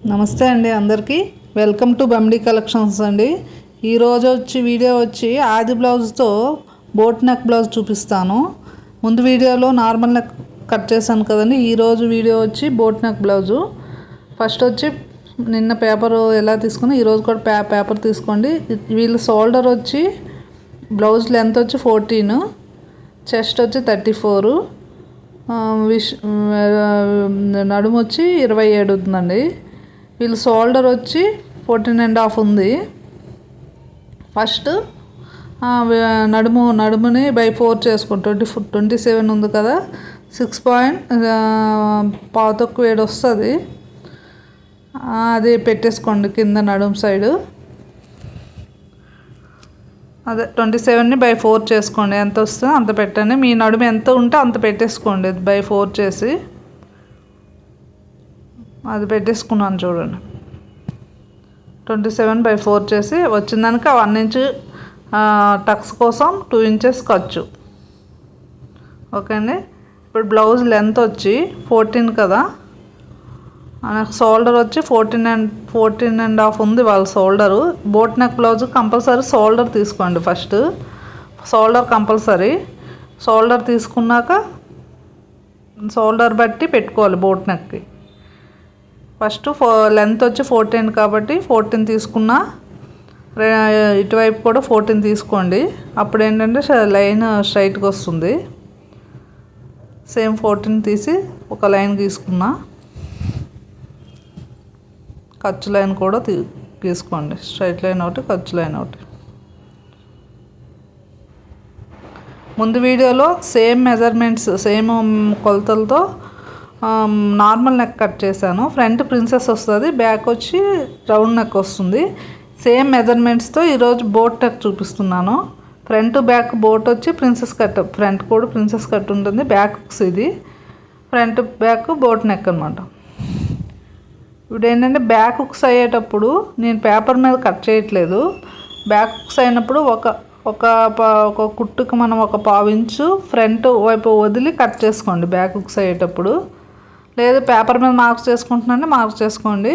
నమస్తే అండి అందరికీ వెల్కమ్ టు బమ్డీ కలెక్షన్స్ అండి. ఈరోజు వీడియో వచ్చి ఆది బ్లౌజ్తో బోట్ నెక్ బ్లౌజ్ చూపిస్తాను. ముందు వీడియోలో నార్మల్ నెక్ కట్ చేశాను కదండి. ఈరోజు వీడియో వచ్చి బోట్ నెక్ బ్లౌజు. ఫస్ట్ వచ్చి నిన్న పేపర్ ఎలా తీసుకుని ఈరోజు కూడా పేపర్ తీసుకోండి. వీళ్ళ షోల్డర్ వచ్చి బ్లౌజ్ లెంత్ వచ్చి 14, చెస్ట్ వచ్చి 34, నడుము వచ్చి 27 ఉందండి. వీళ్ళ షోల్డర్ వచ్చి 14.5 ఉంది. ఫస్ట్ నడుముని బై 4 చేసుకోండి. 27 ఉంది కదా, 6.7 వస్తుంది. అది పెట్టేసుకోండి కింద నడుము సైడు. అదే 27ని బై 4 చేసుకోండి. ఎంత వస్తుందో అంత పెట్టండి. మీ నడుము ఎంత ఉంటే అంత పెట్టేసుకోండి బై 4 చేసి. అది పెట్టేసుకున్నాను చూడండి. 27 బై 4 చేసి వచ్చిందానికి 1 ఇంచ్ టక్స్ కోసం 2 ఇంచెస్ ఖర్చు. ఓకే అండి. ఇప్పుడు బ్లౌజ్ లెంత్ వచ్చి 14 కదా, షోల్డర్ వచ్చి 14.5 ఉంది వాళ్ళ shoulder. Boat neck blouse compulsory shoulder తీసుకోండి. First shoulder compulsory. షోల్డర్ తీసుకున్నాక షోల్డర్ బట్టి పెట్టుకోవాలి బోట్ నెక్కి. ఫస్ట్ లెంత్ వచ్చి 14 కాబట్టి 14 తీసుకున్నా, ఇటువైపు కూడా 14 తీసుకోండి. అప్పుడు ఏంటంటే లైన్ స్ట్రైట్గా వస్తుంది. సేమ్ 14 తీసి ఒక లైన్ గీసుకున్నా, ఖర్చు లైన్ కూడా తీసుకోండి. స్ట్రైట్ లైన్ ఒకటి, ఖర్చు లైన్ ఒకటి. ముందు వీడియోలో సేమ్ మెజర్మెంట్స్, సేమ్ కొలతలతో నార్మల్ నెక్ కట్ చేశాను. ఫ్రంట్ ప్రిన్సెస్ వస్తుంది, బ్యాక్ వచ్చి రౌండ్ నెక్ వస్తుంది. సేమ్ మెజర్మెంట్స్తో ఈరోజు బోట్ నెక్ చూపిస్తున్నాను. ఫ్రంట్ బ్యాక్ బోట్ వచ్చి ప్రిన్సెస్ కట్, ఫ్రంట్ కూడా ప్రిన్సెస్ కట్ ఉంటుంది, బ్యాక్ ఇది. ఫ్రంట్ బ్యాక్ బోట్ నెక్ అనమాట. ఇప్పుడు ఏంటంటే బ్యాక్ హుక్స్ అయ్యేటప్పుడు నేను పేపర్ మీద కట్ చేయట్లేదు. బ్యాక్ హుక్స్ అయినప్పుడు ఒక కుట్టుకు మనం 1/4 ఇంచు ఫ్రంట్ వైపు వదిలి కట్ చేసుకోండి బ్యాక్ హుక్స్ అయ్యేటప్పుడు. లేదు పేపర్ మీద మార్క్స్ చేసుకుంటున్నాంటే మార్క్స్ చేసుకోండి.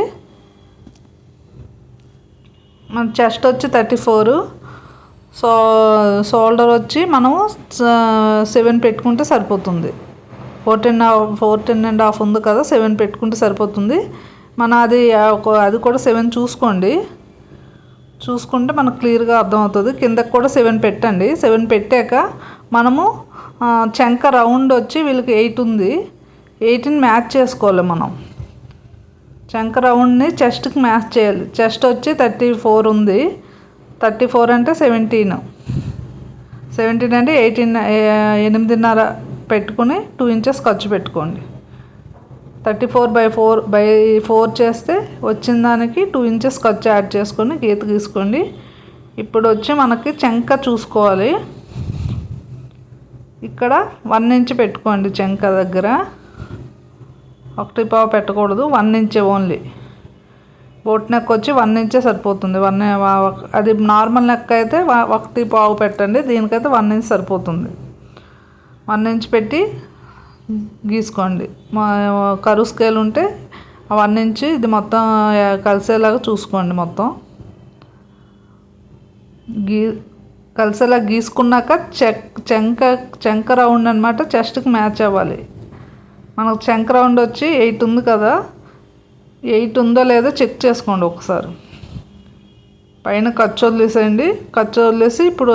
మన చెస్ట్ వచ్చి 34, షోల్డర్ వచ్చి మనము 7 పెట్టుకుంటే సరిపోతుంది. 14.5 ఉంది కదా, 7 పెట్టుకుంటే సరిపోతుంది. అది కూడా 7 చూసుకోండి. చూసుకుంటే మనకు క్లియర్గా అర్థమవుతుంది. కిందకి కూడా 7 పెట్టండి. 7 పెట్టాక మనము చంక రౌండ్ వచ్చి వీళ్ళకి 8 ఉంది, 8ని మ్యాచ్ చేసుకోవాలి మనం. చంక రౌండ్ని చెస్ట్కి మ్యాచ్ చేయాలి. చెస్ట్ వచ్చి 34 ఉంది, 34 అంటే 17 అంటే 8.5 పెట్టుకుని 2 ఇంచెస్ ఖర్చు పెట్టుకోండి. 34 బై 4 చేస్తే వచ్చిన దానికి 2 ఇంచెస్ ఖర్చు యాడ్ చేసుకొని గీత గీసుకోండి. ఇప్పుడు వచ్చి మనకి చంక చూసుకోవాలి. ఇక్కడ 1 ఇంచ్ పెట్టుకోండి చంక దగ్గర. 1.5 పెట్టకూడదు, 1 ఇంచే ఓన్లీ. బోట్ నెక్ వచ్చి 1 ఇంచే సరిపోతుంది. అది నార్మల్ నెక్ అయితే 1.5 పెట్టండి, దీనికైతే 1 ఇంచ్ సరిపోతుంది. 1 ఇంచ్ పెట్టి గీసుకోండి. కరువు స్కేల్ ఉంటే 1 ఇంచ్ ఇది మొత్తం కలిసేలాగా చూసుకోండి. మొత్తం కలిసేలా గీసుకున్నాక చంక రౌండ్ అనమాట చెస్ట్కి మ్యాచ్ అవ్వాలి. మనకు చంక రౌండ్ వచ్చి 8 ఉంది కదా, 8 ఉందో లేదో చెక్ చేసుకోండి ఒకసారి. పైన ఖర్చు వదిలేసేయండి. ఖర్చు వదిలేసి ఇప్పుడు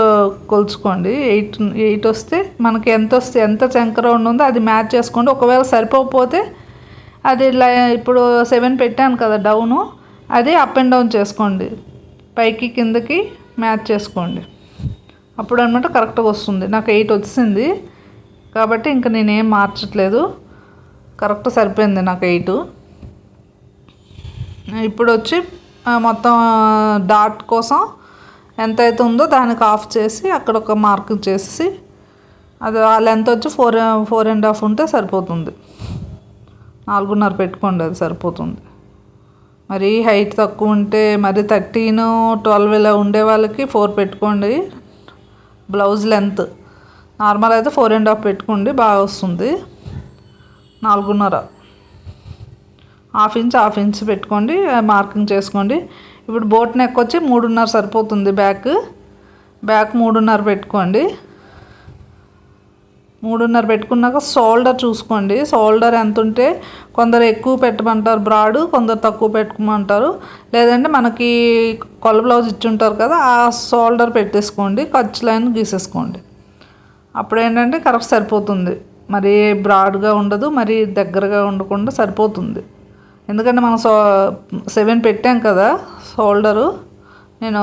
కొలుచుకోండి. 8 వస్తే మనకి ఎంత చంక రౌండ్ ఉందో అది మ్యాచ్ చేసుకోండి. ఒకవేళ సరిపోకపోతే అది ఇప్పుడు 7 పెట్టాను కదా డౌను, అది అప్ అండ్ డౌన్ చేసుకోండి. పైకి కిందకి మ్యాచ్ చేసుకోండి. అప్పుడు అనమాట కరెక్ట్గా వస్తుంది. నాకు 8 వచ్చింది కాబట్టి ఇంకా నేనేం మార్చట్లేదు, కరెక్ట్ సరిపోయింది నాకు 8. ఇప్పుడు వచ్చి మొత్తం డాట్ కోసం ఎంత అయితే ఉందో దానికి ఆఫ్ చేసి అక్కడ ఒక మార్క్ చేసి అది ఆ లెంత్ వచ్చి 4.5 ఉంటే సరిపోతుంది. 4.5 పెట్టుకోండి, అది సరిపోతుంది. మరి హైట్ తక్కువ ఉంటే మరి 13, 12 ఇలా ఉండే వాళ్ళకి 4 పెట్టుకోండి. బ్లౌజ్ లెంత్ నార్మల్ అయితే 4.5 పెట్టుకోండి, బాగా వస్తుంది. 4.5 హాఫ్ ఇంచ్ పెట్టుకోండి, మార్కింగ్ చేసుకోండి. ఇప్పుడు బోట్ నెక్ వచ్చి 3.5 సరిపోతుంది. బ్యాక్ 3.5 పెట్టుకోండి. 3.5 పెట్టుకున్నాక షోల్డర్ చూసుకోండి. షోల్డర్ ఎంత ఉంటే కొందరు ఎక్కువ పెట్టమంటారు బ్రాడ్, కొందరు తక్కువ పెట్టుకోమంటారు. లేదంటే మనకి కొల బ్లౌజ్ ఇచ్చుంటారు కదా, ఆ షోల్డర్ పెట్టేసుకోండి, ఖర్చు లైన్ గీసేసుకోండి. అప్పుడు ఏంటంటే కరెక్ట్ సరిపోతుంది. మరి బ్రాడ్గా ఉండదు, మరి దగ్గరగా ఉండకుండా సరిపోతుంది. ఎందుకంటే మనం 7 పెట్టాం కదా షోల్డరు, నేను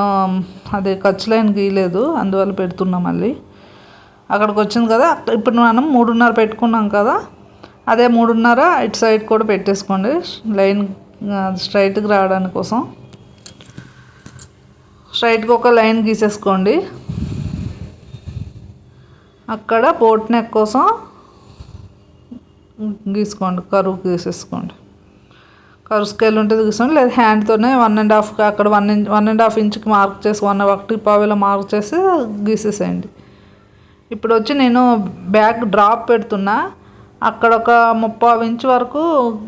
అది ఖర్చు లైన్ గీయలేదు, అందువల్ల పెడుతున్నా. మళ్ళీ అక్కడికి వచ్చింది కదా, ఇప్పుడు మనం 3.5 పెట్టుకున్నాం కదా, అదే 3.5 ఇటు సైడ్ కూడా పెట్టేసుకోండి, లైన్ స్ట్రైట్గా రావడానికి కోసం. స్ట్రైట్గా ఒక లైన్ గీసేసుకోండి. అక్కడ బోట్ నెక్ కోసం గీసుకోండి, కరువు గీసేసుకోండి. కరువు స్కేల్ ఉంటుంది గీసుకోండి, లేదా హ్యాండ్తోనే 1.5 అక్కడ 1.5 ఇంచుకి మార్క్ చేసి 1.25 మార్క్ చేసి గీసేసేయండి. ఇప్పుడు వచ్చి నేను బ్యాక్ డ్రాప్ పెడుతున్నా, అక్కడ ఒక 30 ఇంచ్ వరకు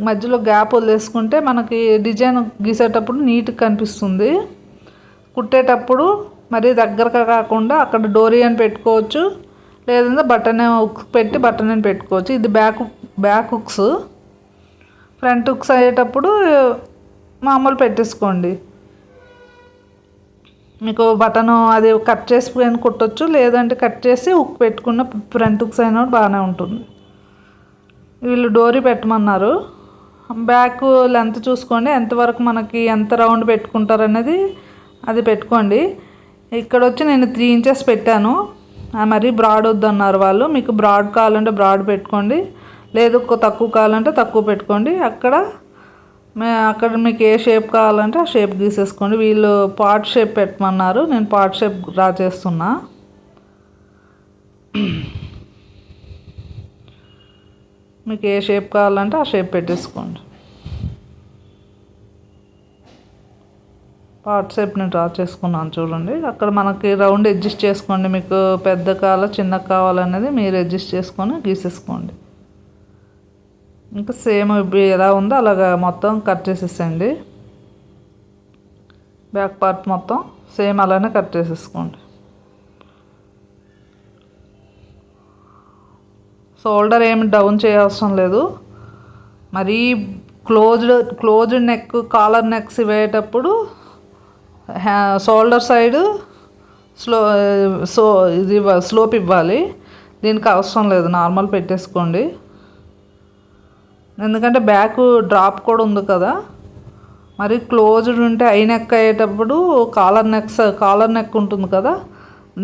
మధ్యలో గ్యాప్ వదిలేసుకుంటే మనకి డిజైన్ గీసేటప్పుడు నీట్గా కనిపిస్తుంది. కుట్టేటప్పుడు మరీ దగ్గరగా కాకుండా అక్కడ డోరీ అని పెట్టుకోవచ్చు, లేదంటే బటన్ హుక్ పెట్టి బటన్ అని పెట్టుకోవచ్చు. ఇది బ్యాక్ హుక్స్. ఫ్రంట్ హుక్స్ అయ్యేటప్పుడు మామూలు పెట్టేసుకోండి. మీకు బటను అది కట్ చేసుకుని కుట్టచ్చు, లేదంటే కట్ చేసి హుక్ పెట్టుకున్న ఫ్రంట్ హుక్స్ అయినా బాగానే ఉంటుంది. వీళ్ళు డోరీ పెట్టమన్నారు. బ్యాక్ లెంత్ చూసుకోండి, ఎంతవరకు మనకి ఎంత రౌండ్ పెట్టుకుంటారు అనేది అది పెట్టుకోండి. ఇక్కడ వచ్చి నేను 3 ఇంచెస్ పెట్టాను, మరీ బ్రాడ్ వద్దన్నారు వాళ్ళు. మీకు బ్రాడ్ కావాలంటే బ్రాడ్ పెట్టుకోండి, లేదు తక్కువ కావాలంటే తక్కువ పెట్టుకోండి. అక్కడ మీకు ఏ షేప్ కావాలంటే ఆ షేప్ గీసేసుకోండి. వీళ్ళు పార్ట్ షేప్ పెట్టమన్నారు, నేను పార్ట్ షేప్ డ్రా చేస్తున్నా. మీకు ఏ షేప్ కావాలంటే ఆ షేప్ పెట్టేసుకోండి. పార్ట్ షేప్ నేను డ్రా చేసుకున్నాను చూడండి. అక్కడ మనకి రౌండ్ అడ్జస్ట్ చేసుకోండి, మీకు పెద్ద కావాలా చిన్న కావాలనేది మీరు అడ్జస్ట్ చేసుకొని గీసేసుకోండి. ఇంకా సేమ్ ఎలా ఉందో అలాగా మొత్తం కట్ చేసేసండి. బ్యాక్ పార్ట్ మొత్తం సేమ్ అలానే కట్ చేసేసుకోండి. షోల్డర్ ఏమి డౌన్ చేయవసరం లేదు. మరీ క్లోజ్డ్ నెక్, కాలర్ నెక్స్ ఇవేటప్పుడు షోల్డర్ సైడు స్లోప్ ఇవ్వాలి. దీనికి అవసరం లేదు, నార్మల్ పెట్టేసుకోండి. ఎందుకంటే బ్యాక్ డ్రాప్ కూడా ఉంది కదా, మరి క్లోజ్డ్ ఉంటే ఐ నెక్ అయ్యేటప్పుడు కాలర్ నెక్ ఉంటుంది కదా,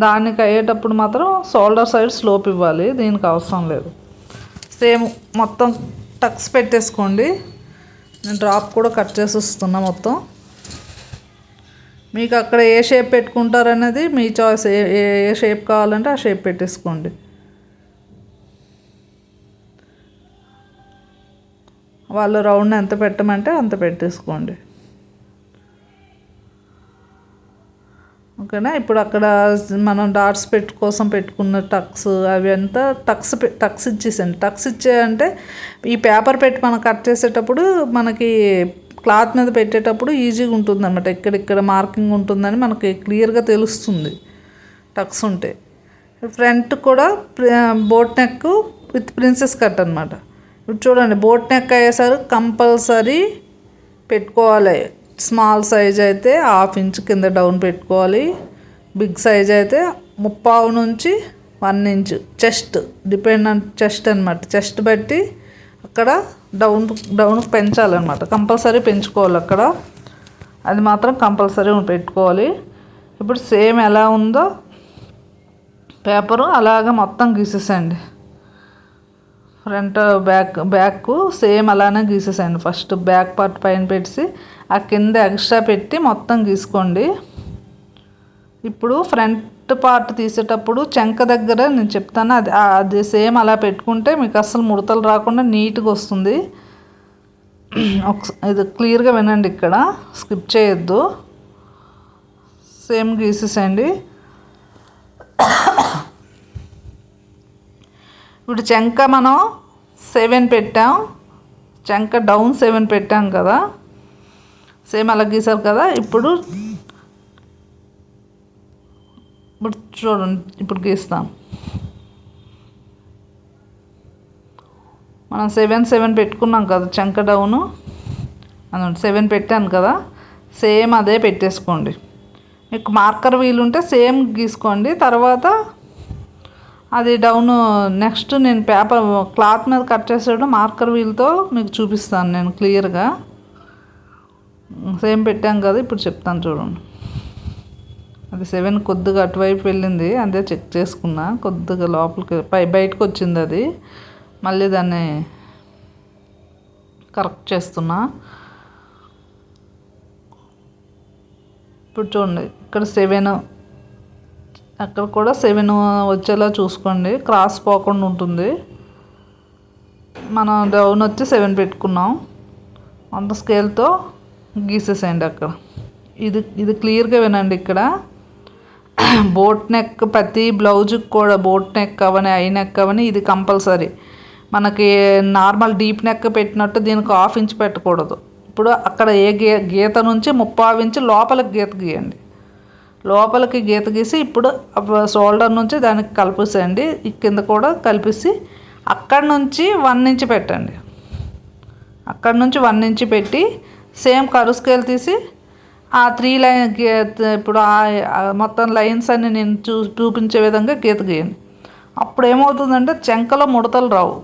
దానికి అయ్యేటప్పుడు మాత్రం షోల్డర్ సైడ్ స్లోప్ ఇవ్వాలి. దీనికి అవసరం లేదు. సేమ్ మొత్తం టక్స్ పెట్టేసుకోండి. నేను డ్రాప్ కూడా కట్ చేసి వస్తున్నా మొత్తం. మీకు అక్కడ ఏ షేప్ పెట్టుకుంటారనేది మీ చాయిస్, ఏ షేప్ కావాలంటే ఆ షేప్ పెట్టేసుకోండి. వాళ్ళు రౌండ్ ఎంత పెట్టమంటే అంత పెట్టేసుకోండి. ఓకేనా. ఇప్పుడు అక్కడ మనం డాట్స్ కోసం పెట్టుకున్న టక్స్ అవి అంతా టక్స్ ఇచ్చేసండి. టక్స్ ఇచ్చేయంటే ఈ పేపర్ పెట్టి మనం కట్ చేసేటప్పుడు మనకి క్లాత్ మీద పెట్టేటప్పుడు ఈజీగా ఉంటుంది అన్నమాట. ఇక్కడ మార్కింగ్ ఉంటుందని మనకి క్లియర్గా తెలుస్తుంది టక్స్ ఉంటే. ఫ్రంట్ కూడా boat neck with princess cut అనమాట. ఇప్పుడు చూడండి, బోట్ నెక్ అయ్యేసరికి కంపల్సరీ పెట్టుకోవాలి. స్మాల్ సైజ్ అయితే 1/2 ఇంచ్ కింద డౌన్ పెట్టుకోవాలి. బిగ్ సైజ్ అయితే 3/4 నుంచి 1 inch chest, depend on chest అనమాట. చెస్ట్ బట్టి అక్కడ డౌన్ పెంచాలన్నమాట. కంపల్సరీ పెంచుకోవాలి అక్కడ, అది మాత్రం కంపల్సరీ పెట్టుకోవాలి. ఇప్పుడు సేమ్ ఎలా ఉందో పేపరు అలాగా మొత్తం గీసేసండి. ఫ్రంట్ బ్యాక్ సేమ్ అలానే గీసేసండి. ఫస్ట్ బ్యాక్ పార్ట్ పైన పెట్టి ఆ కింద ఎక్స్ట్రా పెట్టి మొత్తం గీసుకోండి. ఇప్పుడు ఫ్రంట్ పార్ట్ తీసేటప్పుడు చెంక దగ్గర నేను చెప్తాను, అది సేమ్ అలా పెట్టుకుంటే మీకు అసలు ముడతలు రాకుండా నీట్గా వస్తుంది. ఇది క్లియర్గా వినండి, ఇక్కడ స్కిప్ చేయొద్దు. సేమ్ గీసేసండి. ఇప్పుడు చెంక మనం 7 పెట్టాం, చంక డౌన్ 7 పెట్టాం కదా, సేమ్ అలా గీసారు కదా. ఇప్పుడు చూడండి, ఇప్పుడు గీస్తాం. మనం 7 పెట్టుకున్నాం కదా, చంక డౌను అదండి 7 పెట్టాను కదా, సేమ్ అదే పెట్టేసుకోండి. మీకు మార్కర్ వీలు ఉంటే సేమ్ గీసుకోండి. తర్వాత అది డౌన్ నెక్స్ట్ నేను పేపర్ క్లాత్ మీద కట్ చేసేటప్పుడు మార్కర్ వీల్తో మీకు చూపిస్తాను నేను క్లియర్గా. సేమ్ పెట్టాం కదా, ఇప్పుడు చెప్తాను చూడండి. అది 7 కొద్దిగా అటువైపు వెళ్ళింది, అదే చెక్ చేసుకున్నా. కొద్దిగా లోపలికి బయటకు వచ్చింది, అది మళ్ళీ దాన్ని కరెక్ట్ చేస్తున్నా. ఇప్పుడు చూడండి, ఇక్కడ 7, అక్కడ కూడా 7 వచ్చేలా చూసుకోండి, క్రాస్ పోకుండా ఉంటుంది. మనం డౌన్ వచ్చి 7 పెట్టుకున్నాం, అంత స్కేల్తో గీసేసేయండి అక్కడ. ఇది క్లియర్గా వినండి. ఇక్కడ బోట్ నెక్ ప్రతి బ్లౌజ్కి కూడా బోట్ నెక్ అవని ఐ నెక్ అవని ఇది కంపల్సరీ. మనకి నార్మల్ డీప్ నెక్ పెట్టినట్టు దీనికి 1/2 ఇంచ్ పెట్టకూడదు. ఇప్పుడు అక్కడ ఏ గీత నుంచి 3/4 ఇంచ్ లోపలికి గీత గీయండి. లోపలికి గీత గీసి ఇప్పుడు షోల్డర్ నుంచి దానికి కలిపేసేయండి. ఈ కింద కూడా కలిపేసి అక్కడి నుంచి 1 ఇంచ్ పెట్టండి. అక్కడి నుంచి 1 ఇంచ్ పెట్టి సేమ్ కరువు స్కేల్ తీసి ఆ 3 లైన్ ఇప్పుడు మొత్తం లైన్స్ అన్ని నేను చూపించే విధంగా గీత గీయండి. అప్పుడు ఏమవుతుందంటే చంకలో ముడతలు రావు.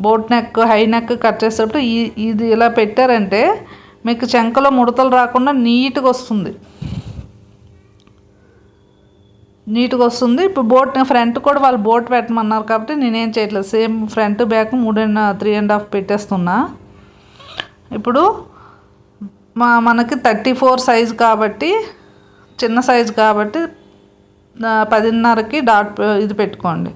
Boat neck high neck cut చేసేటప్పుడు ఇది ఇలా పెట్టారంటే మీకు చంకలో ముడతలు రాకుండా నీట్గా వస్తుంది. ఇప్పుడు బోట్ ఫ్రంట్ కూడా వాళ్ళు బోట్ పెట్టమన్నారు కాబట్టి నేనేం చేయట్లేదు, సేమ్ ఫ్రంట్ బ్యాక్ 3.5 పెట్టేస్తున్నా. ఇప్పుడు మనకి 34 సైజు కాబట్టి, చిన్న సైజు కాబట్టి 10.5కి డాట్ ఇది పెట్టుకోండి.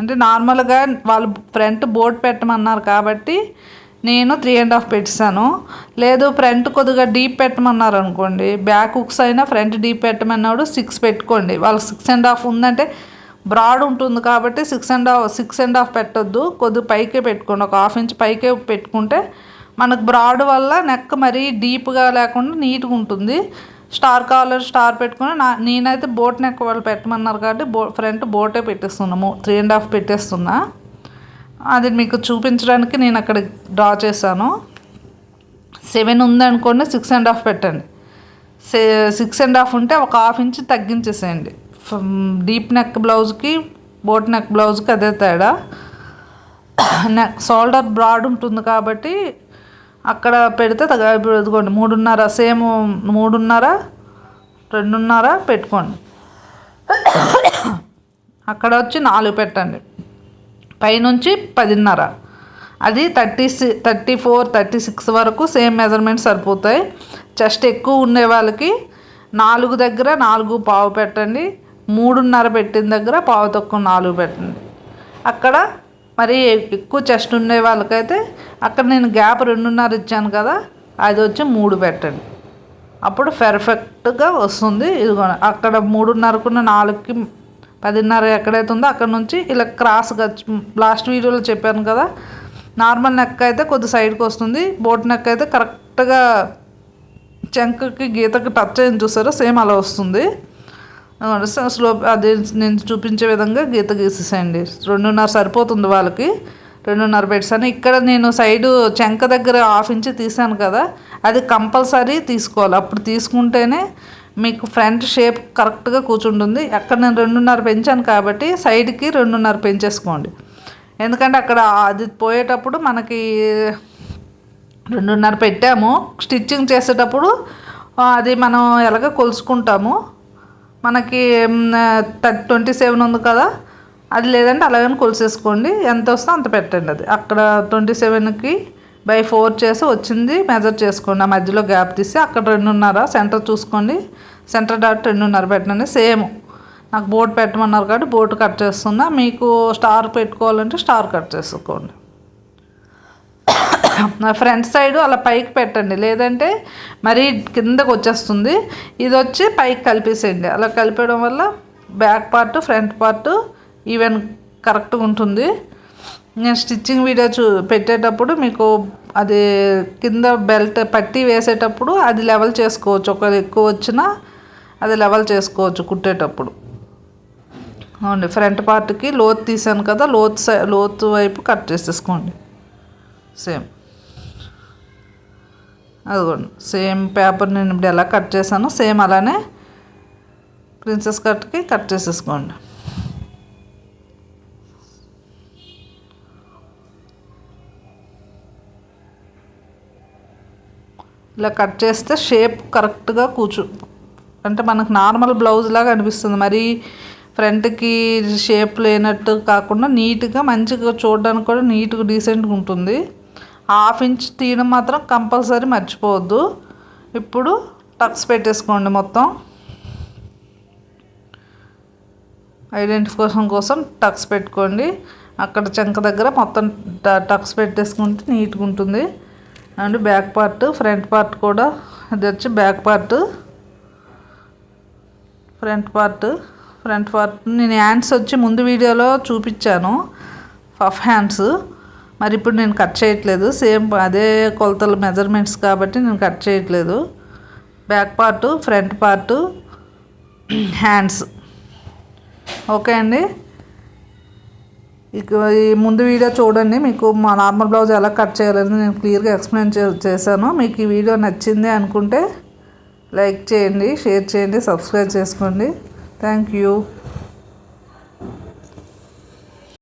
అంటే నార్మల్గా వాళ్ళు ఫ్రంట్ బోట్ పెట్టమన్నారు కాబట్టి నేను 3.5 పెట్టాను. లేదు ఫ్రంట్ కొద్దిగా డీప్ పెట్టమన్నారు అనుకోండి, బ్యాక్ హుక్స్ అయినా ఫ్రంట్ డీప్ పెట్టమన్నాడు 6 పెట్టుకోండి. వాళ్ళకి 6.5 ఉందంటే బ్రాడ్ ఉంటుంది కాబట్టి 6.5 పెట్టొద్దు, కొద్దిగా పైకే పెట్టుకోండి. ఒక 1/2 ఇంచ్ పైకే పెట్టుకుంటే మనకు బ్రాడ్ వల్ల నెక్ మరీ డీప్గా లేకుండా నీట్గా ఉంటుంది. స్టార్ కాలర్ స్టార్ పెట్టుకుని నేనైతే బోట్ నెక్ వాళ్ళు పెట్టమన్నారు కాబట్టి ఫ్రంట్ బోటే పెట్టేస్తున్నాము, 3.5 పెట్టేస్తున్నా. అది మీకు చూపించడానికి నేను అక్కడ డ్రా చేశాను. 7 ఉందనుకోండి 6.5 పెట్టండి. 6.5 ఉంటే ఒక 1/2 ఇంచ్ తగ్గించేసేయండి. డీప్ నెక్ బ్లౌజ్కి బోట్ నెక్ బ్లౌజ్కి అదే తేడా. నెక్ షోల్డర్ బ్రాడ్ ఉంటుంది కాబట్టి అక్కడ పెడితే ఇదిగోండి 3.5 సేమ్ 3.5 2.5 పెట్టుకోండి. అక్కడ వచ్చి 4 పెట్టండి. పైనుంచి 10.5, అది 34 36 వరకు సేమ్ మెజర్మెంట్ సరిపోతాయి. చెస్ట్ ఎక్కువ ఉండే వాళ్ళకి 4 దగ్గర 4.5 పెట్టండి. 3.5 పెట్టిన దగ్గర 1/4 తక్కువ 4 పెట్టండి. అక్కడ మరి ఎక్కువ చెస్ట్ ఉండే వాళ్ళకైతే అక్కడ నేను గ్యాప్ 2.5 ఇచ్చాను కదా, అది వచ్చి 3 పెట్టండి. అప్పుడు పర్ఫెక్ట్గా వస్తుంది. ఇదిగో అక్కడ 3.5కున్న 4కి 10.5 ఎక్కడైతే ఉందో అక్కడ నుంచి ఇలా క్రాస్గా లాస్ట్ వీడియోలో చెప్పాను కదా, నార్మల్ నెక్ అయితే కొద్ది సైడ్కి వస్తుంది, బోట్ నెక్ అయితే కరెక్ట్గా చంకకి గీతకి టచ్ అయింది చూసారో సేమ్ అలా వస్తుంది. స్లో అదే నేను చూపించే విధంగా గీత గీసేసేయండి. 2.5 సరిపోతుంది వాళ్ళకి, 2.5 పెట్టాను. ఇక్కడ నేను సైడు చంక దగ్గర 1/2 ఇంచ్ తీసాను కదా, అది కంపల్సరీ తీసుకోవాలి. అప్పుడు తీసుకుంటేనే మీకు ఫ్రంట్ షేప్ కరెక్ట్గా కూర్చుంటుంది. అక్కడ నేను 2.5 పెంచాను కాబట్టి సైడ్కి 2.5 పెంచేసుకోండి. ఎందుకంటే అక్కడ అది పోయేటప్పుడు మనకి 2.5 పెట్టాము, స్టిచ్చింగ్ చేసేటప్పుడు అది మనం ఎలాగ కొలుసుకుంటాము. మనకి 27 ఉంది కదా, అది లేదంటే అలాగని కొలిసేసుకోండి, ఎంత వస్తే అంత పెట్టండి. అది అక్కడ 27కి బై 4 చేసి వచ్చింది మెజర్ చేసుకోండి. ఆ మధ్యలో గ్యాప్ తీసి అక్కడ 2.5 సెంటర్ చూసుకోండి, సెంటర్ డాట్ 2.5 పెట్టండి. సేమ్ నాకు బోట్ పెట్టమన్నారు కాబట్టి బోట్ కట్ చేస్తున్నా, మీకు స్టార్ పెట్టుకోవాలంటే స్టార్ కట్ చేసుకోండి. ఫ్రంట్ సైడ్ అలా పైకి పెట్టండి, లేదంటే మరీ కిందకు వచ్చేస్తుంది. ఇది వచ్చి పైకి కలిపేసేయండి. అలా కలిపేయడం వల్ల back part front part even కరెక్ట్గా ఉంటుంది. నేను స్టిచ్చింగ్ వీడియో పెట్టేటప్పుడు మీకు అది కింద బెల్ట్ పట్టీ వేసేటప్పుడు అది లెవెల్ చేసుకోవచ్చు. ఒకవేళ ఎక్కువ వచ్చినా అది లెవెల్ చేసుకోవచ్చు కుట్టేటప్పుడు. అవునండి, ఫ్రంట్ పార్ట్కి లోతు తీసాను కదా, లోతు వైపు కట్ చేసేసుకోండి. సేమ్ అదిగోండి, సేమ్ పేపర్ నేను ఇప్పుడు ఎలా కట్ చేశానో సేమ్ అలానే ప్రిన్సెస్ కట్కి కట్ చేసేసుకోండి. ఇలా కట్ చేస్తే షేప్ కరెక్ట్గా అంటే మనకు నార్మల్ బ్లౌజ్ లాగా అనిపిస్తుంది. మరి ఫ్రంట్కి షేప్ లేనట్టు కాకుండా నీట్గా మంచిగా చూడడానికి కూడా నీట్గా డీసెంట్గా ఉంటుంది. 1/2 ఇంచ్ తీయడం మాత్రం కంపల్సరీ మర్చిపోవద్దు. ఇప్పుడు టక్స్ పెట్టేసుకోండి. మొత్తం ఐడెంటిఫికేషన్ కోసం టక్స్ పెట్టుకోండి. అక్కడ చంక దగ్గర మొత్తం టక్స్ పెట్టేసుకుంటే నీట్గా ఉంటుంది. And back part, front part కూడా ఇది వచ్చి బ్యాక్ పార్ట్, ఫ్రంట్ పార్ట్ నేను హ్యాండ్స్ వచ్చి ముందు వీడియోలో చూపించాను, పఫ్ హ్యాండ్స్. మరి ఇప్పుడు నేను కట్ చేయట్లేదు, సేమ్ అదే కొలతలు మెజర్మెంట్స్ కాబట్టి నేను కట్ చేయట్లేదు. Back part, front part, hands. Okay అండి, ఇక ఈ ముందు వీడియో చూడండి, మీకు మా నార్మల్ బ్లౌజ్ ఎలా కట్ చేయాలని నేను క్లియర్గా ఎక్స్ప్లెయిన్ చేశాను. మీకు ఈ వీడియో నచ్చింది అనుకుంటే లైక్ చేయండి, షేర్ చేయండి, సబ్స్క్రైబ్ చేసుకోండి. Thank you.